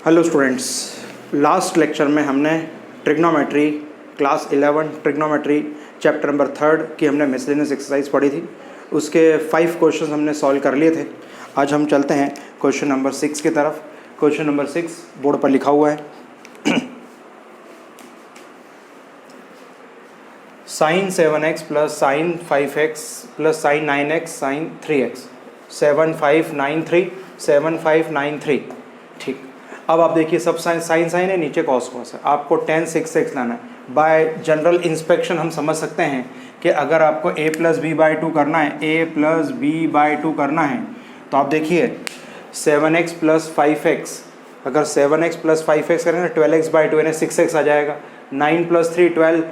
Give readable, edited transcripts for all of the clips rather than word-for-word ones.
Hello students, last lecture में हमने trigonometry class 11 trigonometry chapter number 3 की हमने मिसलेनियस एक्सरसाइज पढ़ी थी। उसके 5 क्वेश्चन हमने सॉल्व कर लिए थे। आज हम चलते हैं क्वेश्चन नंबर 6 की तरफ। क्वेश्चन नंबर 6 बोर्ड पर लिखा हुआ है। Sine 7x plus sine 5x plus sine 9x sine 3x 7593 ठीक। अब आप देखिए, सब साइन साइन है, नीचे कॉस है। आपको tan 6x लाना है। बाय जनरल इंस्पेक्शन हम समझ सकते हैं कि अगर आपको a plus B by two करना है, a plus B by two करना है, तो आप देखिए 7x प्लस 5x, अगर 7x प्लस 5x करेंगे 12x बाई टू यानी 6x आ जाएगा। 9 प्लस 3 12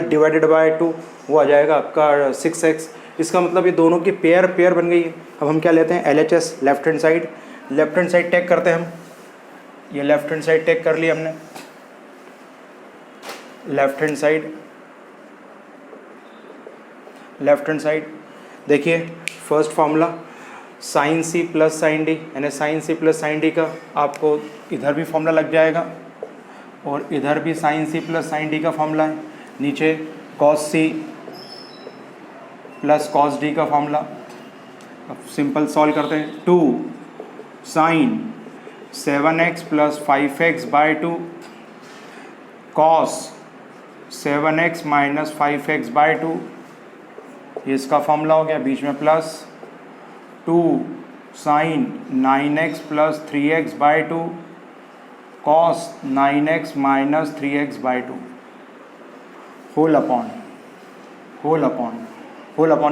डिवाइडेड बाई 2 वो आ जाएगा आपका 6x। इसका मतलब ये दोनों की पेयर बन गई है। अब हम क्या लेते हैं, LHS left hand side take करते हैं हम। ये लेफ्ट हैंड साइड टेक कर लिया हमने। लेफ्ट हैंड साइड देखिए, first formula sine C plus sine D, यानी sine C plus sine D का आपको इधर भी फार्मूला लग जाएगा और इधर भी sine C plus sine D का फार्मूला है। नीचे cos C plus cos D का फार्मूला। अब सिंपल सॉल्व करते हैं। 2 sine 7x plus 5x by 2 cos 7x minus 5x by 2, ये इसका फॉर्मूला हो गया। बीच में plus 2 sine 9x plus 3x by 2 cos 9x minus 3x by 2 whole upon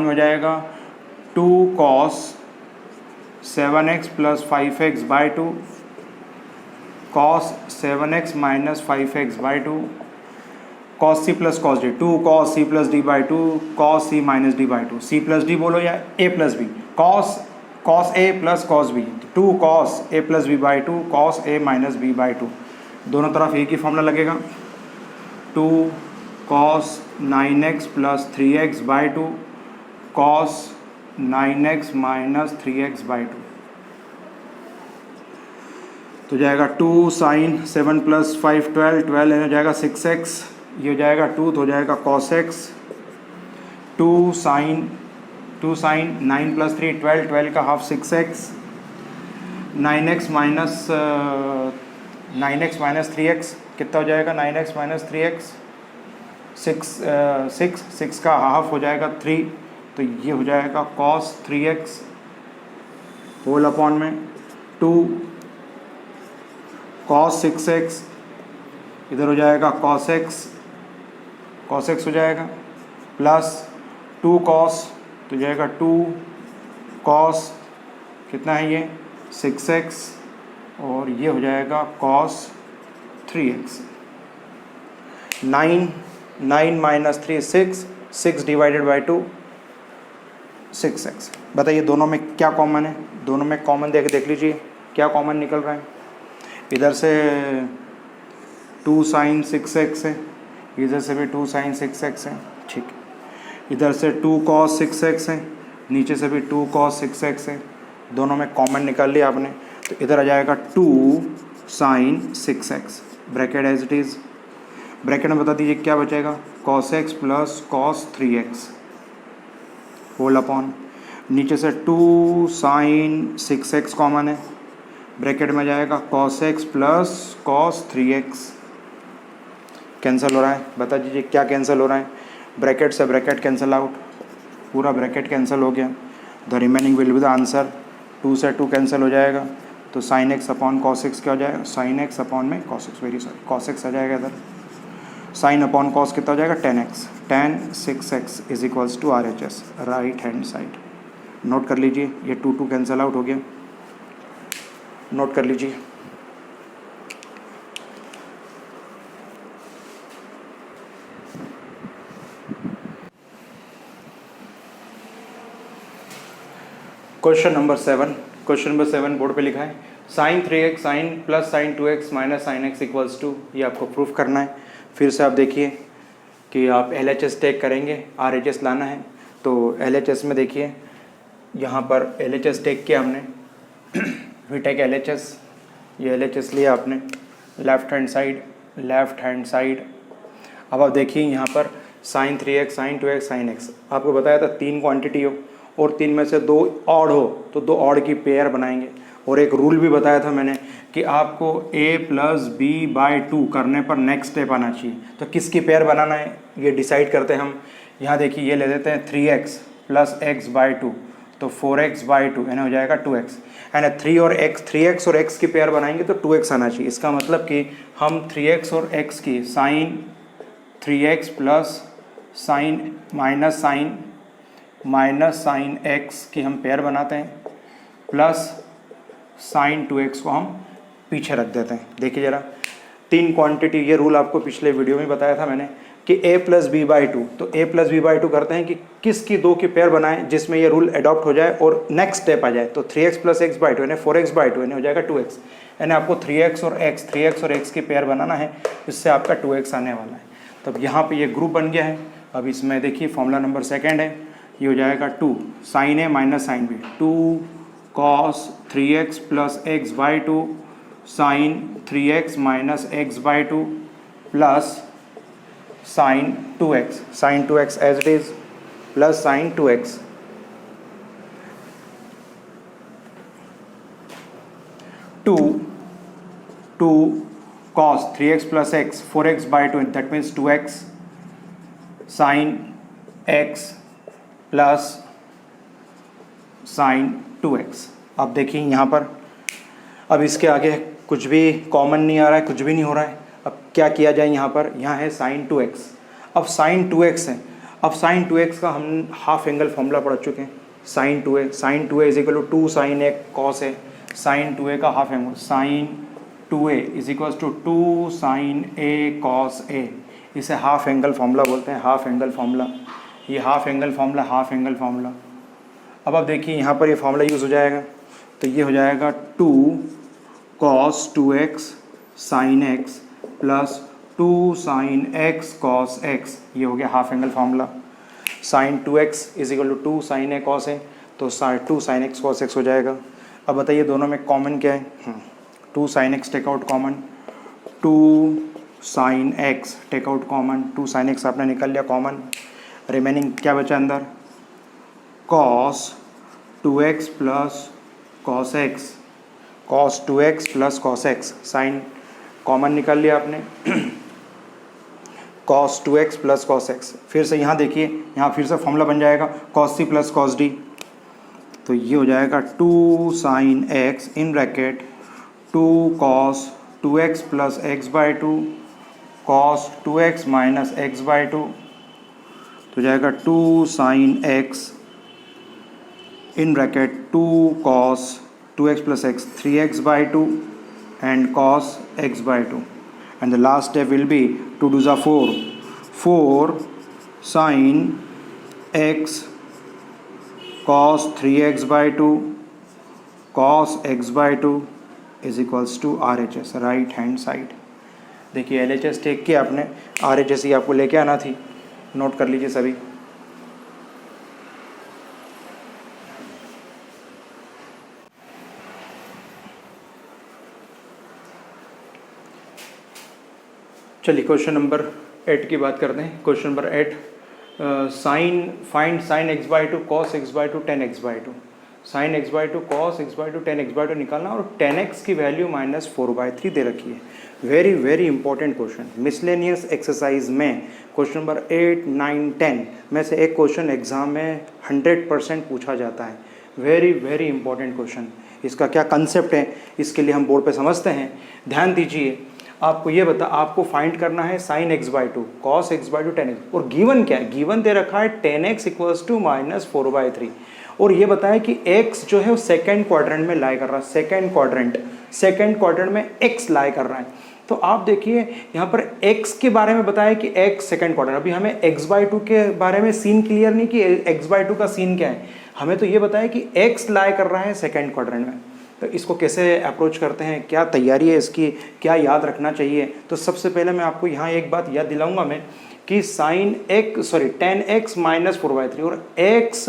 में हो जाएगा 2 cos 7x plus 5x by 2 cos 7x minus 5x by 2 cos C plus cos D, 2 cos C plus D by 2 cos C minus D by 2। C plus D बोलो या A plus B, cos A plus cos B, 2 cos A plus B by 2 cos A minus B by 2। दोनों तरफ एक ही formula लगेगा। 2 cos 9x plus 3x by 2 cos 9x minus 3x by 2 तो जाएगा 2 sign 7 plus 5 12 हो जाएगा 6x, ये हो जाएगा 2 तो हो जाएगा cos x। 2 साइन 9 प्लस 3 12 का half 6x, 9x minus 3x कितना हो जाएगा, 9x माइनस 3x 6 का हाफ हो जाएगा 3, तो ये हो जाएगा cos 3x होल अपॉन में 2 cos 6x, इधर हो जाएगा cos x हो जाएगा प्लस 2 cos तो जाएगा 2 cos कितना है ये 6x और ये हो जाएगा cos 3x। 9 minus 3 6 divided by 2 6x। बताइए दोनों में क्या कॉमन है, दोनों में कॉमन देख लीजिए क्या कॉमन निकल रहा है। इधर से 2 साइन 6x है, इधर से भी 2 साइन 6x है, ठीक है। इधर से 2 cos 6x है, नीचे से भी 2 cos 6x है, दोनों में कॉमन निकाल लिया आपने, तो इधर आ जाएगा 2 sine 6x bracket as it is. Bracket में बता दीजिए क्या बचेगा, cos x plus cos 3x whole upon, नीचे से 2 साइन 6x कॉमन है, ब्रैकेट में जाएगा cos x plus cos 3x। Cancel हो रहा है, बता दीजिए क्या कैंसिल हो रहा है। ब्रैकेट से ब्रैकेट कैंसिल आउट, पूरा ब्रैकेट कैंसिल हो गया। The remaining will be the answer. 2 से 2 कैंसिल हो जाएगा, तो sine x upon cos x क्या हो जाएगा, साइन x अपॉन में cos x, very sorry cos x आ जाएगा इधर। साइन अपॉन cos कितना हो जाएगा, tan x, tan 6x is equals to RHS right hand side. Note कर लीजिए, ये 2 कैंसिल आउट हो गया, नोट कर लीजिए। क्वेश्चन नंबर 7 बोर्ड पे लिखा है sine 3x sine plus sine 2x minus sine x equals to, ये आपको प्रूफ करना है। फिर से आप देखिए कि आप LHS टेक करेंगे, RHS लाना है, तो LHS में देखिए यहाँ पर LHS टेक किया हमने, वी टेक LHS ये LHS लिया आपने, लेफ्ट हैंड साइड। अब आप देखिए यहाँ पर sign 3x, sign 2x, sign x, आपको बताया था 3 क्वांटिटी हो और 3 में से 2 ऑड हो तो 2 ऑड की पेयर बनाएंगे। और एक रूल भी बताया था मैंने कि आपको a + b/2 करने पर नेक्स्ट स्टेप आना चाहिए। तो किसकी पेयर बनाना है ये डिसाइड करते हैं हम। यहाँ देखिए ये ले देते हैं 3x + x/2, तो 4x/2 यानी हो जाएगा 2x, यानी 3x और x की पेयर बनाएंगे तो 2x आना चाहिए। इसका मतलब कि हम 3x और x की sine 3x plus sine minus sine x की हम पेयर बनाते हैं, प्लस साइन 2x को हम पीछे रख देते हैं। देखिए ज़रा 3 क्वांटिटी, ये रूल आपको पिछले वीडियो में बताया था मैंने कि a + b/2, तो a + b/2 करते हैं कि किसकी 2 की पेयर बनाएं जिसमें ये रूल अडॉप्ट हो जाए और नेक्स्ट स्टेप आ जाए। तो 3x + x/2 यानी 4x/2 यानी हो जाएगा 2x, यानी आपको 3x और x की पेयर बनाना है, इससे आपका 2x आने वाला है। तब यहाँ पे ये ग्रुप बन गया है। अब इसमें देखिए फॉर्मूला नंबर 2 है, ये हो जाएगा 2 sin a minus sine b, 2 cos 3x + x/2 sin 3x minus x/2 plus sin 2x as it is plus sin 2x, 2 cos 3x + x 4x/2 that means 2x sin x plus sin 2x। अब देखिए यहाँ पर अब इसके आगे कुछ भी common नहीं आ रहा है, कुछ भी नहीं हो रहा है। अब क्या किया जाए, यहाँ पर यहाँ है sin 2x, अब sin 2x है। अब sin 2x का हम हाफ एंगल फॉर्मूला पढ़ चुके हैं, sin 2a = 2 sin a cos a, sin 2a का half angle sin 2a = 2 sin a cos a, इसे हाफ एंगल फॉर्मूला बोलते हैं, हाफ एंगल फार्मूला। ये हाफ एंगल फार्मूला। अब आप देखिए यहाँ पर ये फार्मूला यूज़ हो जाएगा, तो ये हो जाएगा 2 cos 2x sin x plus 2 sin x cos x, ये हो गया half angle formula. sin 2x = 2 sin a cos a, तो 2 sin x cos x हो जाएगा। अब बताइए दोनों में कॉमन क्या है, 2 sin x take out common, 2 sin x take out common, 2 sin x आपने निकाल लिया कॉमन, रिमेनिंग क्या बचा अंदर, cos 2x + cos x, cos 2x + cos x, sine common निकाल लिया आपने cos 2x + cos x। फिर से यहाँ देखिए, यहाँ फिर से फॉर्मूला बन जाएगा cos c + cos d, तो ये हो जाएगा 2 sin x in bracket 2 cos 2x + x/2 cos 2x minus x/2, तो जाएगा 2 sin x in bracket 2 cos 2x + x 3x/2 and cos x/2, and the last step will be 2 2s are 4 sin x cos 3x/2 cos x/2 is equals to RHS, right hand side. देखिए LHS take किया आपने, RHS ही आपको लेके आना थी, note कर लीजिए सभी। चलिए क्वेश्चन नंबर 8 की बात करते हैं। Question number 8, find sin x/2 cos x/2 tan x/2, sin x/2 cos x/2 tan x/2 निकालना, और tan x की वैल्यू -4/3 दे रखी है। Very very important question, miscellaneous exercise में क्वेश्चन नंबर 8, 9, 10 में से एक क्वेश्चन एग्जाम में 100% पूछा जाता है। Very very important question. इसका क्या कंसेप्ट है इसके लिए हम बोर्ड पे समझते हैं। ध्यान दीजिए, आपको ये आपको फाइंड करना है sin x/2 cos x/2 tan x, और गिवन क्या है, गिवन दे रखा है tan x = -4/3, और ये बताया कि x जो है वो सेकेंड क्वाड्रेंट में लाई कर रहा है, सेकेंड क्वाड्रेंट में x लाई कर रहा है। तो आप देखिए यहाँ पर x के बारे में बताया कि x सेकेंड क्वाड्रेंट, अभी हमें x/2 के बारे में सीन क्लियर नहीं कि x/2 का सीन क्या है, हमें तो ये बताया कि x लाई कर रहा है सेकेंड क्वाड्रेंट में। तो इसको कैसे अप्रोच करते हैं, क्या तैयारी है इसकी, क्या याद रखना चाहिए। तो सबसे पहले मैं आपको यहाँ एक बात याद दिलाऊंगा मैं कि tan x -4/3 और x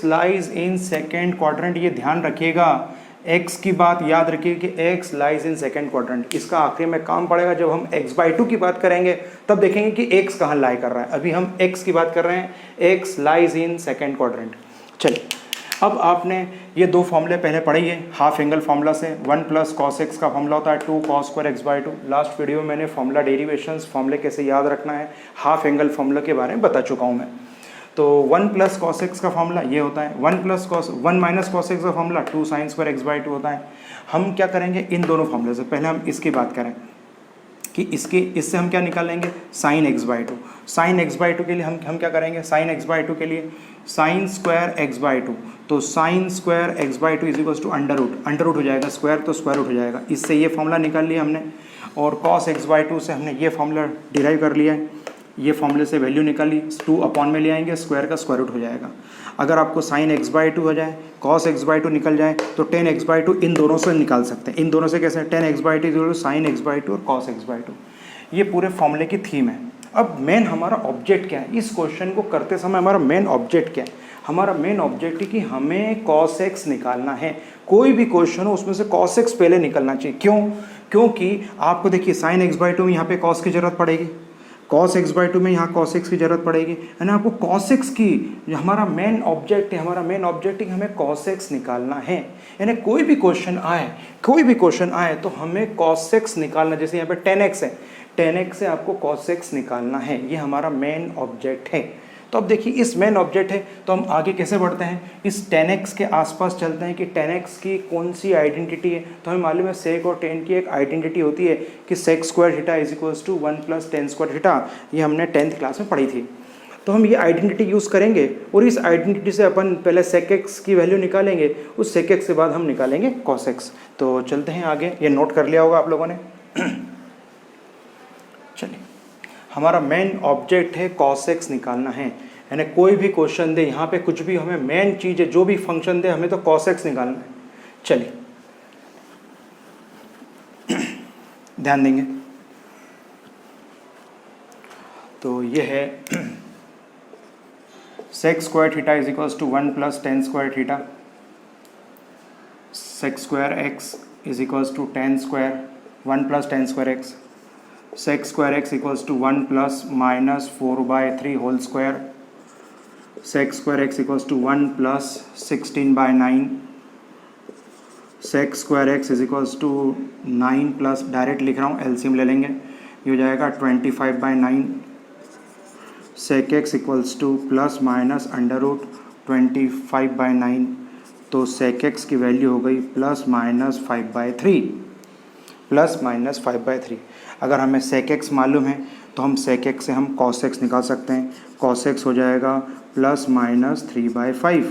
lies in second quadrant, ये ध्यान रखिएगा x की बात याद रखिए कि x lies in second quadrant. इसका आखिरी में काम पड़ेगा जब हम x/2 की बात करेंगे, तब देखेंगे कि x कहाँ लाई कर रहा है। अभी हम x की बात कर रहे हैं, x lies in second quadrant. चलिए, अब आपने ये दो फॉर्मूले पहले पढ़े ही है हाफ एंगल फॉर्मूला से। 1 प्लस कॉस एक्स का फॉर्मूला होता है 2 cos square x/2। Last video में मैंने फॉर्मूला डेरिवेशंस, फॉर्मूले कैसे याद रखना है, हाफ एंगल फॉर्मूला के बारे में बता चुका हूँ मैं। तो 1 प्लस कॉस एक्स का फॉर्मूला ये होता है, 1 माइनस कॉस एक्स का फॉर्मूला 2 sin स्क्वायर x/2 होता है। हम क्या करेंगे इन दोनों फॉर्मूले से, पहले हम इसकी बात करें कि इससे हम क्या निकालेंगे, sin x/2। sin x/2 के लिए हम क्या करेंगे, sin x/2 के लिए sin स्क्वायर x/2, तो sin square x/2 is equal to under root हो जाएगा, स्क्वायर तो स्क्वायर रूट हो जाएगा। इससे ये फॉर्मूला निकाल लिया हमने, और cos x/2 से हमने ये फॉर्मूला डिराइव कर लिया है। ये फॉर्मूले से वैल्यू निकाली, 2 अपॉन में ले आएंगे, स्क्वायर का स्क्वायर रूट हो जाएगा। अगर आपको sin x/2 हो जाए, cos x/2 निकल जाए, तो tan x/2 इन दोनों से निकाल सकते हैं। इन दोनों से कैसे, tan x/2 sin x/2 और cos x/2। ये पूरे फॉर्मूले की थीम है। अब मेन हमारा ऑब्जेक्ट क्या है, इस क्वेश्चन को करते समय हमारा मेन ऑब्जेक्ट क्या है। हमारा मेन ऑब्जेक्ट है कि हमें cos x निकालना है। कोई भी क्वेश्चन हो उसमें से cos x पहले निकलना चाहिए। क्यों? क्योंकि आपको देखिए sin x/2 में यहाँ पे cos की जरूरत पड़ेगी, cos x/2 में यहाँ cos x की जरूरत पड़ेगी, है ना। आपको cos x की, हमारा मेन ऑब्जेक्ट है, हमें cos x निकालना है। यानी कोई भी क्वेश्चन आए तो हमें cos x निकालना, जैसे यहाँ पे tan x है, tan x से आपको cos x निकालना है। ये हमारा मेन ऑब्जेक्ट है। तो अब देखिए इस मेन ऑब्जेक्ट है तो हम आगे कैसे बढ़ते हैं, इस tan x के आसपास चलते हैं कि tan x की कौन सी आइडेंटिटी है। तो हमें मालूम है sec और tan की एक आइडेंटिटी होती है कि sec square theta is equals to 1 plus tan square theta. ये हमने 10th क्लास में पढ़ी थी। तो हम ये आइडेंटिटी यूज़ करेंगे और इस आइडेंटिटी से अपन पहले sec x की वैल्यू निकालेंगे, उस sec x के बाद हम निकालेंगे cos x। तो चलते हैं आगे, ये नोट कर लिया होगा आप लोगों ने। चलिए, हमारा मेन ऑब्जेक्ट है cos x निकालना है। यानी कोई भी क्वेश्चन दे, यहाँ पे कुछ भी, हमें मेन चीज़ है, जो भी फंक्शन दे हमें तो cos x निकालना है। चलिए ध्यान देंगे, तो ये है sec square theta is equals to 1 plus tan square theta, sec square x is equals to tan square 1 plus tan square x, sec square x equals to 1 plus minus 4/3 whole square, sec square x equals to 1 plus 16/9, sec square x is equals to 9 plus, direct लिख रहा हूँ, LCM ले लेंगे, ये हो जाएगा 25/9, sec x equals to plus minus under root 25/9, तो sec x की वैल्यू हो गई प्लस माइनस 5/3। अगर हमें sec x मालूम है तो हम sec x से हम cos x निकाल सकते हैं। cos x हो जाएगा प्लस माइनस 3/5,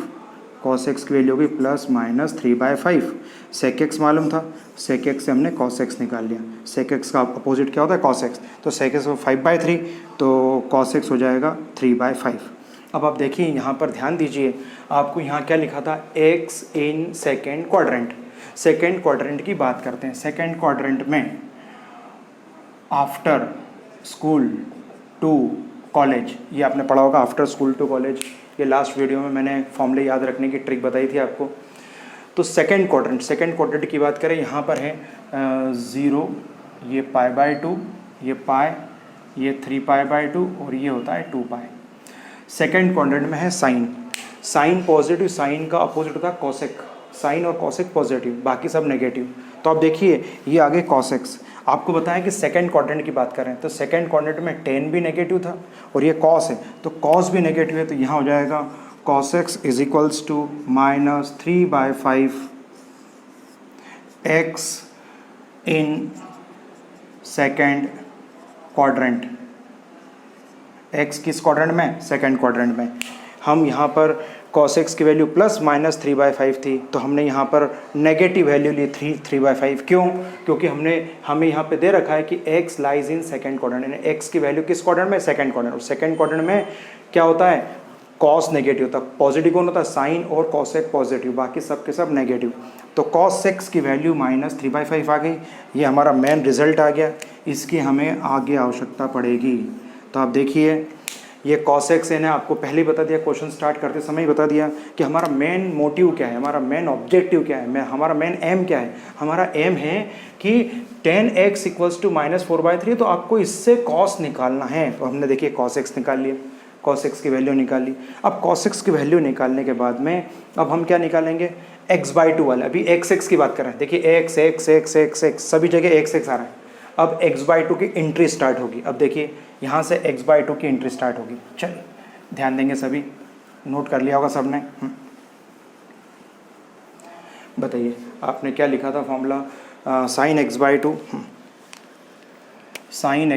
cos x की वैल्यू होगी प्लस माइनस 3/5। sec x मालूम था, sec x से हमने cos x निकाल लिया। sec x का अपोजिट क्या होता है, cos x, तो sec x 5/3, तो cos x हो जाएगा 3/5। अब आप देखिए यहाँ पर ध्यान दीजिए, आपको यहाँ क्या लिखा था, x in second quadrant. Second quadrant की बात करते हैं। सेकेंड क्वाड्रेंट में आफ्टर स्कूल टू कॉलेज, ये आपने पढ़ा होगा, आफ्टर स्कूल टू कॉलेज। ये लास्ट वीडियो में मैंने फॉर्मूले याद रखने की ट्रिक बताई थी आपको। तो सेकेंड क्वाड्रेंट की बात करें, यहाँ पर है 0, ये π/2, ये पाई, ये 3π/2 और ये होता है 2π। सेकेंड क्वाड्रेंट में है साइन पॉजिटिव, साइन का अपोजिट होता है कॉसेक, साइन और कॉसेक पॉजिटिव, बाकी सब नेगेटिव। तो आप देखिए ये आगे cos x, आपको बताया कि सेकेंड क्वाड्रेंट की बात करें तो सेकेंड क्वाड्रेंट में tan भी नेगेटिव था और ये cos है, तो cos भी नेगेटिव है, तो यहाँ हो जाएगा cos x is equals to minus 3/5 x in second quadrant. x किस क्वाड्रेंट में, सेकेंड क्वाड्रेंट में। हम यहाँ पर cos x की वैल्यू प्लस माइनस 3/5 थी, तो हमने यहाँ पर नेगेटिव वैल्यू ली 3/5। क्यों? क्योंकि हमें यहाँ पे दे रखा है कि x lies in second quadrant, यानी x की वैल्यू किस क्वाड्रेंट में, सेकेंड क्वाड्रेंट। और सेकेंड क्वाड्रेंट में क्या होता है, cos नेगेटिव होता है, पॉजिटिव कौन होता है, साइन और cosec पॉजिटिव, बाकी सब के सब नेगेटिव। तो cos x की वैल्यू माइनस 3/5 आ गई। ये हमारा मेन रिजल्ट आ गया, इसकी हमें आगे आवश्यकता पड़ेगी। तो आप देखिए ये कॉस एक्स है ना, आपको पहले ही बता दिया, क्वेश्चन स्टार्ट करते समय ही बता दिया कि हमारा मेन मोटिव क्या है, हमारा मेन ऑब्जेक्टिव क्या है, हमारा मेन एम क्या है। हमारा एम है कि tan x इक्वल्स टू -4/3, तो आपको इससे कॉस निकालना है। तो हमने देखिए कॉस एक्स निकाल लिया, कॉस एक्स की वैल्यू निकाल ली। अब कॉस एक्स की वैल्यू निकालने के बाद में अब हम क्या निकालेंगे, x/2 वाला। अभी x की बात कर रहे हैं, देखिए x सभी जगह x आ रहा है। अब x/2 की एंट्री स्टार्ट होगी। अब देखिए यहाँ से x/2 की एंट्री स्टार्ट होगी। चलिए ध्यान देंगे, सभी नोट कर लिया होगा सबने। बताइए आपने क्या लिखा था formula, sine x/2, sine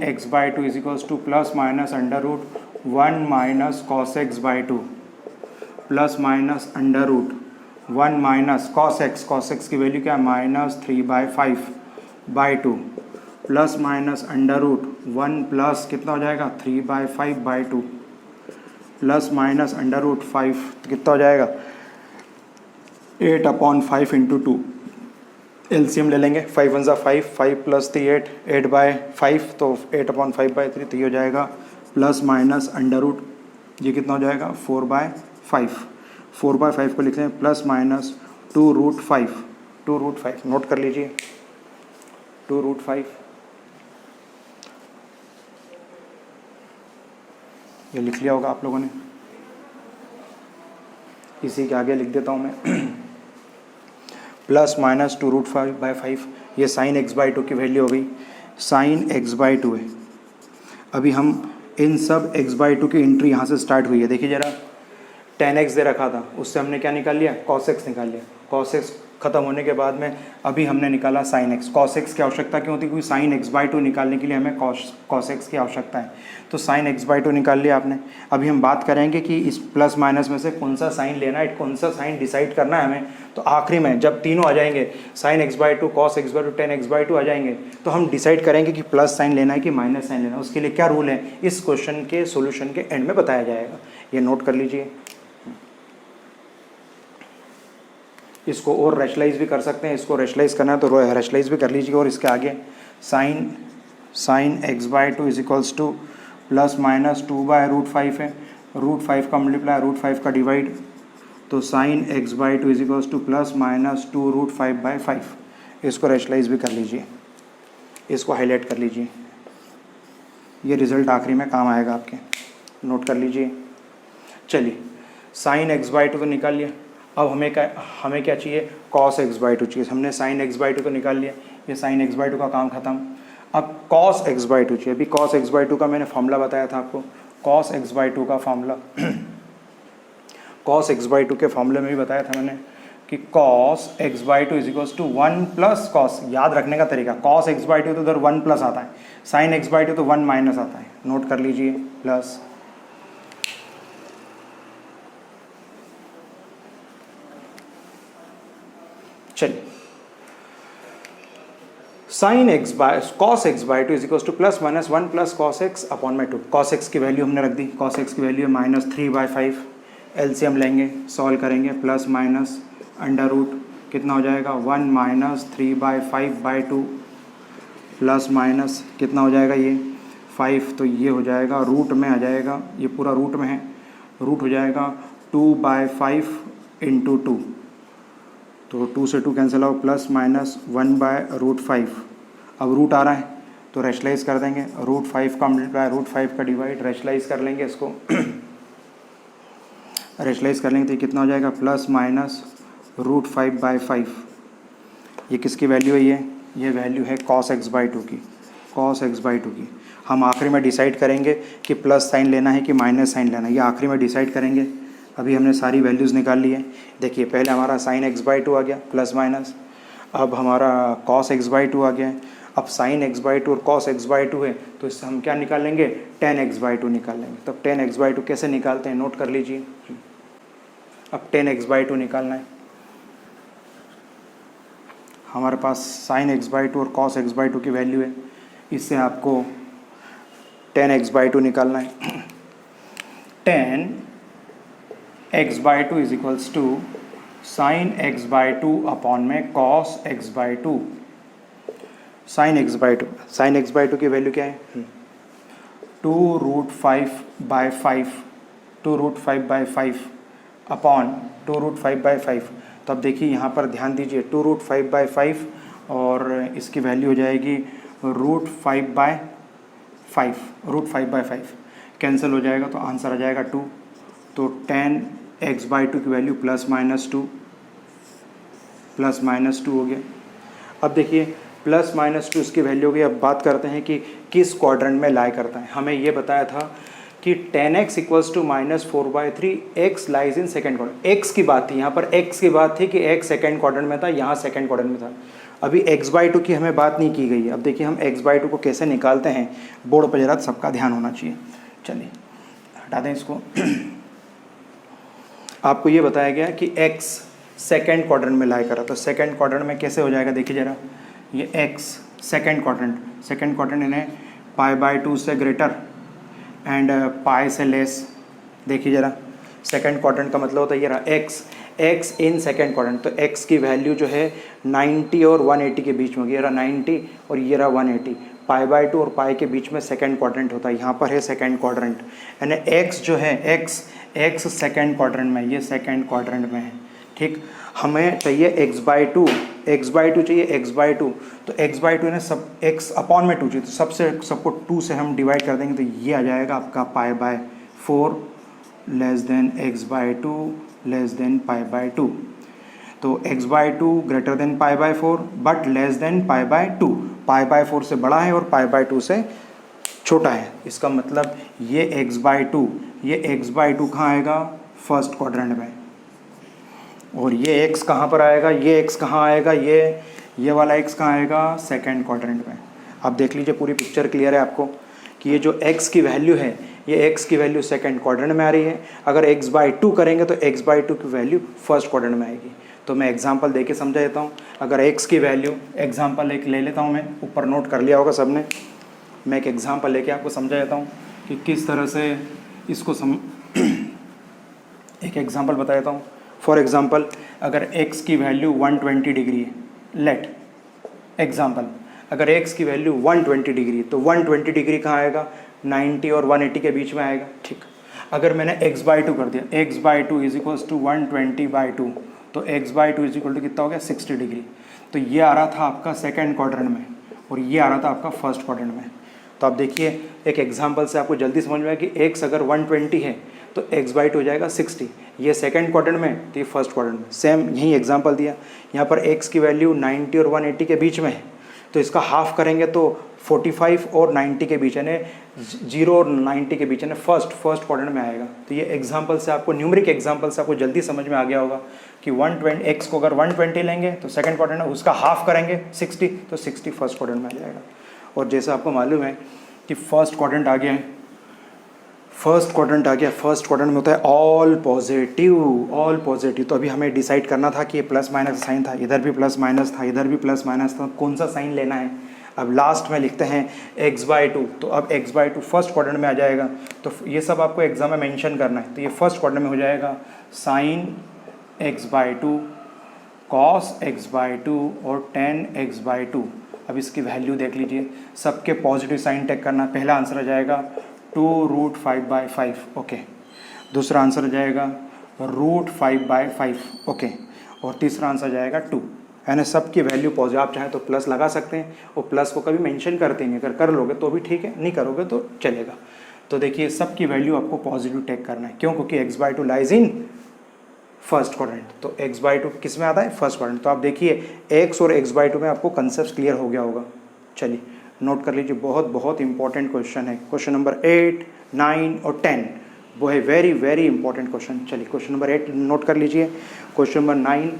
x/2 is equals to plus minus √1 minus cos x/2 plus minus √1 minus cos x की वैल्यू क्या है -3/5/2 प्लस माइनस √1 प्लस कितना हो जाएगा 3/5/2 प्लस माइनस √5 कितना हो जाएगा 8/5 इंटू 2। एलसीएम ले लेंगे, 5 1 5, 5 प्लस 3 8, 8/5, तो 8/5/3 तो ये हो जाएगा प्लस माइनस √ ये कितना हो जाएगा 4/5। 4/5 को लिख लें प्लस माइनस 2√5 नोट कर लीजिए, 2√5 ये लिख लिया होगा आप लोगों ने। इसी के आगे लिख देता हूँ मैं प्लस माइनस 2√5/5, ये साइन x/2 की वैल्यू हो गई। साइन x/2 है। अभी हम इन सब x/2 की एंट्री यहाँ से स्टार्ट हुई है। देखिए जरा, tan x दे रखा था, उससे हमने क्या निकाल लिया, cos x निकाल लिया। cos x खत्म होने के बाद में अभी हमने निकाला sin x। cos x की आवश्यकता क्यों होती है, क्योंकि sin x/2 निकालने के लिए हमें cos x की आवश्यकता है। तो sin x/2 निकाल लिया आपने। अभी हम बात करेंगे कि इस प्लस माइनस में से कौन सा साइन लेना है, कौन सा साइन डिसाइड करना है हमें। तो आखिरी में जब तीनों आ जाएंगे, sin x/2 cos x/2 tan x/2 आ जाएंगे, तो हम डिसाइड करेंगे कि प्लस साइन लेना है कि माइनस साइन लेना है। उसके लिए क्या रूल है, इस क्वेश्चन के सोल्यूशन के एंड में बताया जाएगा। ये नोट कर लीजिए। इसको और रैशनलाइज भी कर सकते हैं, इसको रैशनलाइज करना है तो रैशनलाइज भी कर लीजिए। और इसके आगे sine x/2 is equals to plus minus 2/√5 है, √5 का मल्टीप्लाई √5 का डिवाइड, तो sine x/2 is equals to plus minus 2√5/5। इसको रैशनलाइज भी कर लीजिए, इसको हाईलाइट कर लीजिए, ये रिजल्ट आखिरी में काम आएगा आपके, नोट कर लीजिए। चलिए साइन x/2 तो निकाल लिया। अब हमें क्या चाहिए, cos x/2 चाहिए। हमने sin x/2 तो निकाल लिया, ये sin x/2 का काम खत्म। अब cos x/2 चाहिए। अभी cos x/2 का मैंने फॉर्मूला बताया था आपको, cos x/2 का फॉर्मूला cos x/2 के फॉर्मूले में भी बताया था मैंने कि cos x/2 is equals to 1 plus cos। याद रखने का तरीका, cos x/2 तो उधर 1 प्लस आता है, sin x/2 तो 1 माइनस आता है। नोट कर लीजिए, प्लस चलिए cos x/2 is equals to plus minus 1 plus cos x/2। cos x की वैल्यू हमने रख दी, cos x की वैल्यू है -3/5। एलसीएम लेंगे, सॉल्व करेंगे, प्लस माइनस √ कितना हो जाएगा 1 माइनस 3/5/2 प्लस माइनस कितना हो जाएगा ये 5, तो ये हो जाएगा रूट में आ जाएगा, ये पूरा रूट में है, रूट हो जाएगा 2/5 इंटू 2, तो 2 से 2 कैंसिल आओ, प्लस माइनस 1/√5। अब रूट आ रहा है तो रैशनलाइज कर देंगे, √5 का मल्टीप्लाई √5 का डिवाइड, रैशनलाइज कर लेंगे इसको रैशनलाइज कर लेंगे तो ये कितना हो जाएगा प्लस माइनस √5/5। ये किसकी वैल्यू है, ये वैल्यू है cos x/2 की, cos x/2 की। हम आखिरी में डिसाइड करेंगे कि प्लस साइन लेना है कि माइनस साइन लेना है, ये आखिरी में डिसाइड करेंगे। अभी हमने सारी वैल्यूज़ निकाल ली है। देखिए पहले हमारा sin x/2 आ गया प्लस माइनस, अब हमारा cos x/2 आ गया है। अब sin x/2 और cos x/2 है तो इससे हम क्या निकालेंगे, tan x/2 निकाल लेंगे। तब tan x/2 कैसे निकालते हैं, नोट कर लीजिए। अब tan x/2 निकालना है, हमारे पास sin x/2 और cos x/2 की वैल्यू है, इससे आपको tan x/2 निकालना है। tan x/2 is equals to sine x/2 upon में cos x/2। साइन x/2 की वैल्यू क्या है, 2√5/5 2√5/5 अपॉन 2√5/5। तो अब देखिए यहाँ पर ध्यान दीजिए 2√5/5 और इसकी वैल्यू हो जाएगी √5/5 कैंसिल हो जाएगा तो आंसर आ जाएगा 2। तो 10x/2 की वैल्यू +-2 हो गया। अब देखिए +-2 इसकी वैल्यू हो गई। अब बात करते हैं कि किस क्वाड्रेंट में लाई करता है। हमें ये बताया था कि 10x = -4/3 x lies in second quadrant. x की बात थी, यहाँ पर x की बात थी कि x सेकेंड क्वाड्रेंट में था, यहाँ सेकेंड क्वाड्रेंट में था। अभी x/2 की हमें बात नहीं की गई है। अब देखिए हम x/2 को कैसे निकालते हैं, बोर्ड पर जरा सबका ध्यान होना चाहिए। चलिए हटा दें इसको। आपको ये बताया गया कि x सेकेंड क्वाड्रेंट में लाई करा, तो सेकेंड क्वाड्रेंट में कैसे हो जाएगा देखिए ज़रा। ये x सेकेंड क्वाड्रेंट इन्हें π/2 से ग्रेटर एंड पाई से लेस। देखिए ज़रा सेकेंड क्वाड्रेंट का मतलब होता है ये रहा x इन सेकेंड क्वाड्रेंट। तो x की वैल्यू जो है 90 और 180 के बीच में होगी। ये रहा 90 और ये रहा 180। π/2 और पाई के बीच में सेकेंड क्वाड्रेंट होता है, यहाँ पर है सेकेंड क्वाड्रेंट। यानी x जो है x सेकेंड क्वाड्रेंट में, ये सेकेंड क्वाड्रेंट में है। ठीक, हमें चाहिए x/2 चाहिए x/2। तो x/2 ने सब x अपॉन में 2 चाहिए, तो सबको 2 से हम डिवाइड कर देंगे, तो ये आ जाएगा आपका π/4 x/2 π/2। तो x/2 greater than π/4 but less than π/2। π/4 से बड़ा है और π/2 से छोटा है। इसका मतलब ये x/2 कहाँ आएगा, फर्स्ट क्वाड्रेंट में। और ये x कहाँ पर आएगा, ये x कहाँ आएगा, ये वाला x कहाँ आएगा, सेकेंड क्वाड्रेंट में। अब देख लीजिए पूरी पिक्चर क्लियर है आपको कि ये जो x की वैल्यू है, ये x की वैल्यू सेकेंड क्वाड्रेंट में आ रही है। अगर x/2 करेंगे तो x/2 की वैल्यू फर्स्ट क्वाड्रेंट में आएगी। तो मैं एग्जांपल देके समझा देता हूँ। अगर x की वैल्यू, एग्जांपल एक ले लेता हूँ, मैं ऊपर नोट कर लिया होगा सबने। मैं एक एग्जांपल लेके आपको समझा देता हूँ कि किस तरह से इसको एक एग्जांपल बता देता हूँ। फॉर एग्जांपल अगर x की वैल्यू 120 डिग्री है, लेट एग्जांपल, अगर x की वैल्यू 120 डिग्री है तो 120 डिग्री कहाँ आएगा, 90 और 180 के बीच में आएगा। ठीक, अगर मैंने x/2 कर दिया, x/2 = 120/2, तो x/2 = कितना हो गया, 60 डिग्री। तो ये आ रहा था आपका सेकेंड क्वाड्रेंट में और ये आ रहा था आपका फर्स्ट क्वाड्रेंट में। तो आप देखिए एक एग्जांपल से आपको जल्दी समझ में आया कि x अगर 120 है तो x/2 हो जाएगा 60। ये सेकंड क्वाड्रेंट में, तो ये फर्स्ट क्वाड्रेंट में। सेम यही एग्जांपल दिया। यहाँ पर x की वैल्यू 90 और 180 के बीच में है, तो इसका हाफ करेंगे तो 45 और 90 के बीच, यानी 0 और 90 के बीच, यानी फर्स्ट क्वाड्रेंट में आएगा। तो ये एग्जांपल से आपको, न्यूमेरिक एग्जांपल से आपको जल्दी समझ में आ गया होगा कि 120 x को अगर 120 लेंगे तो सेकंड क्वाड्रेंट में, उसका हाफ करेंगे 60, तो 60 फर्स्ट क्वाड्रेंट में आ जाएगा। और जैसा आपको मालूम है कि फर्स्ट क्वाड्रेंट आ गया, फर्स्ट क्वाड्रेंट में होता है ऑल पॉजिटिव। तो अभी हमें डिसाइड करना था कि ये प्लस माइनस साइन था, इधर भी प्लस माइनस था, इधर भी प्लस माइनस था, कौन सा साइन लेना है। अब लास्ट में लिखते हैं x/2। तो अब x/2 फर्स्ट क्वाड्रेंट में आ जाएगा। तो ये सब आपको एग्जाम में मेंशन करना है। तो ये फर्स्ट क्वाड्रेंट में हो जाएगा साइन x/2, कॉस x/2 और tan x/2। अब इसकी वैल्यू देख लीजिए, सबके पॉजिटिव साइन टेक करना। पहला आंसर आ जाएगा 2√5/5, ओके। दूसरा आंसर आ जाएगा √5/5, ओके। और तीसरा आंसर आ जाएगा 2। यानी सबकी वैल्यू पॉजिटिव। आप चाहें तो प्लस लगा सकते हैं, और प्लस को कभी मेंशन करते हैं, अगर कर लोगे तो भी ठीक है, नहीं करोगे तो चलेगा। तो देखिए सबकी वैल्यू आपको पॉजिटिव टेक करना है। क्यों? क्योंकि x/2 lies in first quadrant. तो x/2 किस में आता है? First quadrant. तो आप देखिए x और x/2 में आपको कंसेप्ट क्लियर हो गया होगा। चलिए नोट कर लीजिए, बहुत इंपॉर्टेंट क्वेश्चन है। क्वेश्चन नंबर 8, 9 और 10 वो है वेरी वेरी इंपॉर्टेंट क्वेश्चन। चलिए क्वेश्चन नंबर 8 नोट कर लीजिए। क्वेश्चन नंबर 9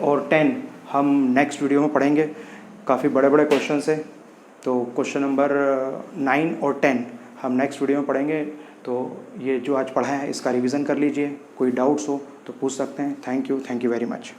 और 10 हम नेक्स्ट वीडियो में पढ़ेंगे। काफ़ी बड़े बड़े क्वेश्चन है, तो क्वेश्चन नंबर 9 और 10 हम नेक्स्ट वीडियो में पढ़ेंगे। तो ये जो आज पढ़ा है इसका रिवीजन कर लीजिए। कोई डाउट्स हो तो पूछ सकते हैं। Thank you very much.